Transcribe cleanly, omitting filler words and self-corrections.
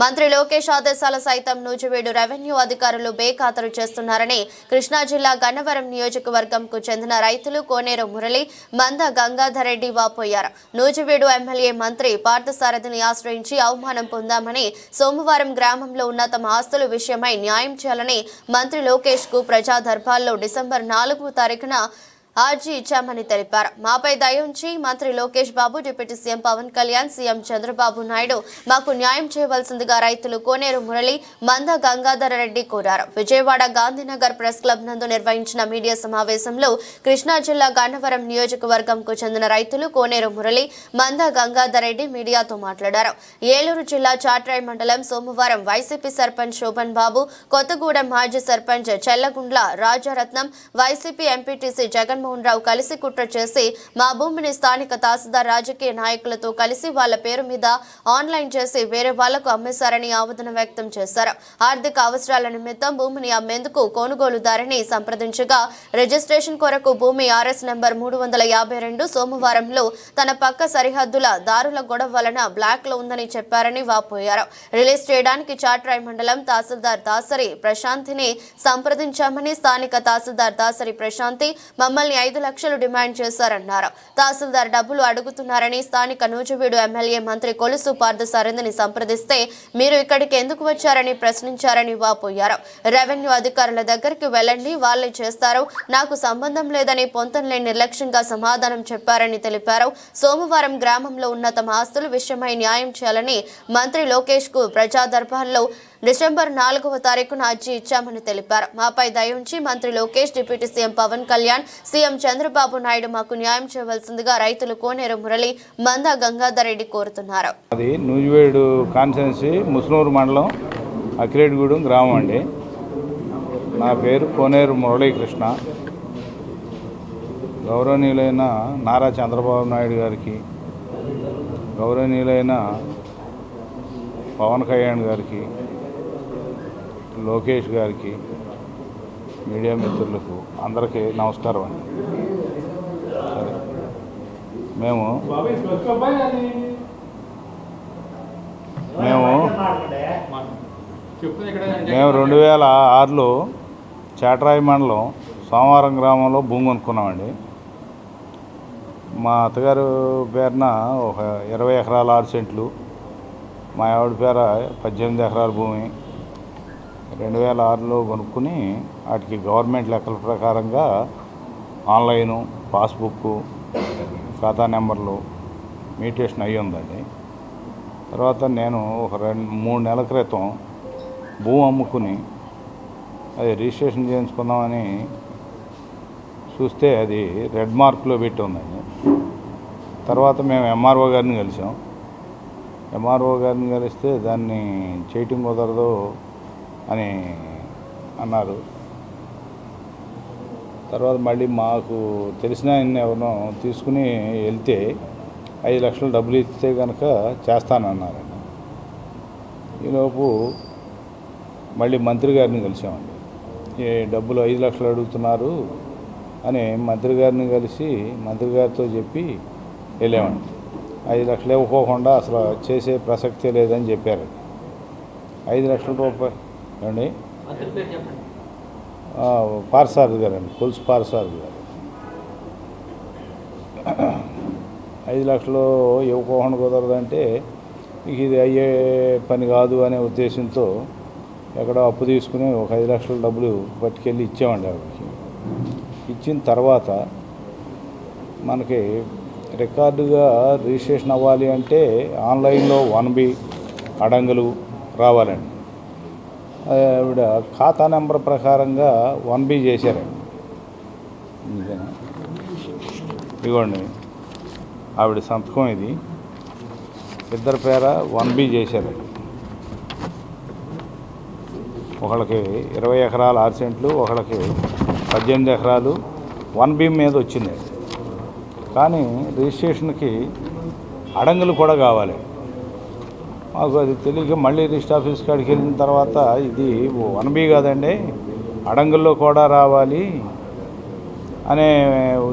మంత్రి లోకేష్ ఆదేశాల సైతం నూజివీడు రెవెన్యూ అధికారులు బేఖాతరు చేస్తున్నారని కృష్ణా జిల్లా గన్నవరం నియోజకవర్గంకు చెందిన రైతులు కోనేరు మురళి మంద గంగాధర్ రెడ్డి వాపోయారు. నూజివీడు ఎమ్మెల్యే మంత్రి పార్థసారథిని ఆశ్రయించి అవమానం పొందామని సోమవారం గ్రామంలో ఉన్న తమ ఆస్తుల విషయమై న్యాయం చేయాలని మంత్రి లోకేష్ కు ప్రజా దర్బార్లో డిసెంబర్ 4వ తారీఖున ఆర్జీ ఇచ్చామని తెలిపారు. మాపై దయ ఉంచి మంత్రి Lokesh Babu, deputy CM Pawan Kalyan, CM Chandrababu Naidu మాకు న్యాయం చేయవలసిందిగా రైతులు కోనేరు మురళి మంద గంగాధర రెడ్డి కోరారు. విజయవాడ గాంధీనగర్ ప్రెస్ క్లబ్ నందు నిర్వహించిన మీడియా సమావేశంలో కృష్ణా జిల్లా గన్నవరం నియోజకవర్గంకు చెందిన రైతులు కోనేరు మురళి మంద గంగాధర రెడ్డి మీడియాతో మాట్లాడారు. ఏలూరు జిల్లా చాట్రాయ్ మండలం సోమవారం వైసీపీ సర్పంచ్ శోభన్ బాబు, కొత్తగూడెం మాజీ సర్పంచ్ చెల్లగుండ్ల రాజారత్నం, వైసీపీ ఎంపీటీసీ జగన్మోహన్ రావు కలిసి కుట్ర చేసి మా భూమిని స్థానిక తహసీల్దార్ రాజకీయ నాయకులతో కలిసి వాళ్ల పేరు మీద ఆన్లైన్ చేసి వేరే వాళ్లకు అమ్మేశారని ఆవేదన వ్యక్తం చేశారు. ఆర్థిక అవసరాల నిమిత్తం భూమిని అమ్మేందుకు కొనుగోలుదారుని సంప్రదించగా రిజిస్ట్రేషన్ కొరకు భూమి ఆర్ఎస్ నంబర్ 352 సోమవారంలో తన పక్క సరిహద్దుల దారుల గొడవ వలన బ్లాక్ లో ఉందని చెప్పారని వాపోయారు. రిలీజ్ చేయడానికి చాట్రాయ్ మండలం తహసీల్దార్ దాసరి ప్రశాంతిని సంప్రదించామని, స్థానిక తహసీల్దార్ దాసరి ప్రశాంతి మమ్మల్ని 5 లక్షలు డిమాండ్ చేశారన్నారు. తహసీల్దార్ డబ్బులు అడుగుతున్నారని స్థానిక నూజివీడు ఎమ్మెల్యే మంత్రి కొలుసు పార్థసారథిని సంప్రదిస్తే మీరు ఇక్కడికి ఎందుకు వచ్చారని ప్రశ్నించారని వాపోయారు. రెవెన్యూ అధికారుల దగ్గరికి వెళ్లండి, వాళ్ళే చేస్తారు, నాకు సంబంధం లేదని పొంతనలేని నిర్లక్ష్యంగా సమాధానం చెప్పారని తెలిపారు. సోమవారం గ్రామంలో ఉన్న తమ ఆస్తుల విషయమై న్యాయం చేయాలని మంత్రి లోకేష్ కు ప్రజా దర్బార్లో డిసెంబర్ 4వ తారీఖున అర్జీ ఇచ్చామని తెలిపారు. మాపై దయ ఉంచి మంత్రి Lokesh, deputy CM Pawan Kalyan, CM Chandrababu Naidu మాకు న్యాయం చేయవలసిందిగా రైతులు కోనేరు మురళి మంద గంగాధర్ రెడ్డి కోరుతున్నారు. అది నూజివీడు కాన్స్టిట్యున్సీ ముస్నూరు మండలం అకిరేటిగూడెం గ్రామం అండి. నా పేరు కోనేరు మురళీకృష్ణ. గౌరవనీయులైన నారా చంద్రబాబు నాయుడు గారికి, గౌరవనీయులైన పవన్ కళ్యాణ్ గారికి, లోకేష్ గారికి, మీడియా మిత్రులకు అందరికీ నమస్కారం అండి. సరే, మేము 2006లో చాట్రాయి మండలం సోమవారం గ్రామంలో భూమి కొనుక్కున్నామండి. మా అత్తగారు పేరున ఒక 20 ఎకరాల 6 సెంట్లు, మా ఆవిడ పేర 18 ఎకరాల భూమి 2006లో కొనుక్కుని వాటికి గవర్నమెంట్ లెక్కల ప్రకారంగా ఆన్లైను, పాస్బుక్, ఖాతా నెంబర్లు మ్యూటేషన్ అయ్యి ఉందండి. తర్వాత నేను ఒక 2-3 నెలల క్రితం భూమి అమ్ముకుని అది రిజిస్ట్రేషన్ చేయించుకుందామని చూస్తే అది రెడ్ మార్క్లో పెట్టి ఉందండి. తర్వాత మేము ఎంఆర్ఓ గారిని కలిసాం. ఎంఆర్ఓ గారిని కలిస్తే దాన్ని చేయటం కుదరదు అని అన్నారు. తర్వాత మళ్ళీ మాకు తెలిసిన ఆయన ఎవరినో తీసుకుని వెళ్తే 5 లక్షలు డబ్బులు ఇస్తే కనుక చేస్తానన్నారండి. ఈలోపు మళ్ళీ మంత్రి గారిని కలిసామండి. ఈ డబ్బులు 5 లక్షలు అడుగుతున్నారు అని మంత్రి గారిని కలిసి మంత్రి గారితో చెప్పి వెళ్ళామండి. 5 లక్షలు ఇవ్వకోకుండా అసలు చేసే ప్రసక్తే లేదని చెప్పారు. 5 లక్షల రూపాయలు అండి. పార్సారథి గారండి, కొలుసు పార్సారథి గారు. 5 లక్షలు ఇవ్వకోకుండా కుదరదంటే ఇది అయ్యే పని కాదు అనే ఉద్దేశంతో ఎక్కడో అప్పు తీసుకుని ఒక 5 లక్షల డబ్బులు పట్టుకెళ్ళి ఇచ్చామండి. ఆవిడకి ఇచ్చిన తర్వాత మనకి రికార్డుగా రిజిస్ట్రేషన్ అవ్వాలి అంటే ఆన్లైన్లో 1B అడంగులు రావాలండి. ఆవిడ ఖాతా నెంబర్ ప్రకారంగా 1B చేశారండి. ఇదిగోండి ఆవిడ సంతకం, ఇది ఇద్దరి పేర 1B చేశారండి. ఒకళ్ళకి 20 ఎకరాలు 6 సెంట్లు, ఒకళ్ళకి 18 ఎకరాలు 1B మీద వచ్చింది. కానీ రిజిస్ట్రేషన్కి అడంగులు కూడా కావాలి. మాకు అది తెలియక మళ్ళీ రిజిస్టర్ ఆఫీస్ కాడికి వెళ్ళిన తర్వాత ఇది 1B కాదండి, అడంగుల్లో కూడా రావాలి అనే